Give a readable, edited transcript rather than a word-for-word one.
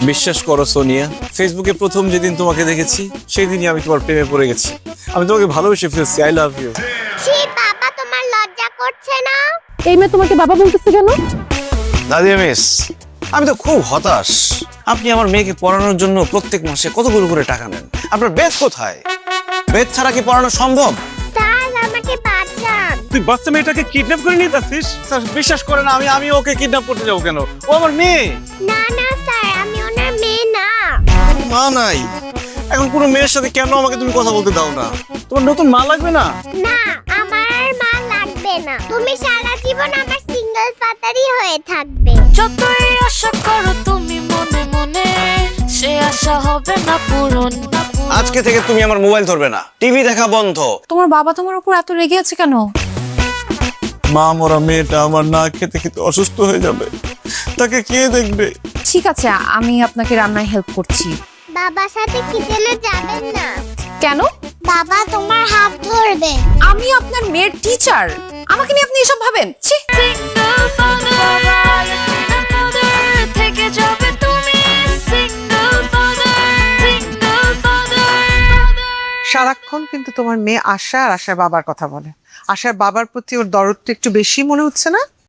বিশ্বাস করো সোনিয়া, ফেসবুকে প্রথম যেদিন তোমাকে দেখেছি সেই দিনই আমি তোমার প্রেমে পড়ে গেছি। আমি তোমাকে ভালোবেসে ফেলছি। I love you. ছি বাবা, তোমার লজ্জা করছে না? এই মেয়ে তোমাকে বাবা বলতেছে কেন? নাদিয়া মিস, আমি তো খুব হতাশ। আপনি আমার মেয়েকে পড়ানোর জন্য প্রত্যেক মাসে কতগুলো করে টাকা নেন। আপনার বেদ কোথায়? বেদ ছাড়া কি পড়ানো সম্ভব? স্যার আমাকে বাঁচান। তুই বাচ্চা মেয়েটাকে কিডন্যাপ করে নিয়ে যাচ্ছিস? স্যার বিশ্বাস করে না, আমি ওকে কিডন্যাপ করতে যাবো কেন? ও আমার মেয়ে। না না স্যার, আমি ওনার মেয়ে না। মা নাই, এখন কোনো মেয়ের সাথে কেন আমাকে তুমি কথা বলতে দাও না? তোমার নতুন মা লাগবে না? না, আমার আর মা লাগবে না। তুমি সারা জীবন আমার সিঙ্গেল ফাদারই হয়ে থাকবে। যতই আশা করো তুমি মনে মনে, সে আশা হবে না পূরণ। আজকে থেকে তুমি আমার মোবাইল ধরবে না, টিভি দেখা বন্ধ। তোমার বাবা তোমার উপর এত রেগে আছে কেন? মা মরা মেয়েটা আমার না খেতে খেতে অসুস্থ হয়ে যাবে, তাকে কে দেখবে? ঠিক আছে, আমি আপনাকে রান্নায় হেল্প করছি। বাবার সাথে কিচেনে যাবেন না? কেন? বাবা তোমার হাত ধরবে। আমি আপনার মেয়ের টিচার, আমাকে নিয়ে আপনি এসব ভাবেন? ছি। সিঙ্গেল ফাদার থেকে যাবে তুমি, সিঙ্গেল ফাদার। সারাক্ষণ কিন্তু তোমার মেয়ে আশা আর আশার বাবার কথা বলে। আশার বাবার প্রতি ওর দরদটা একটু বেশি মনে হচ্ছে না?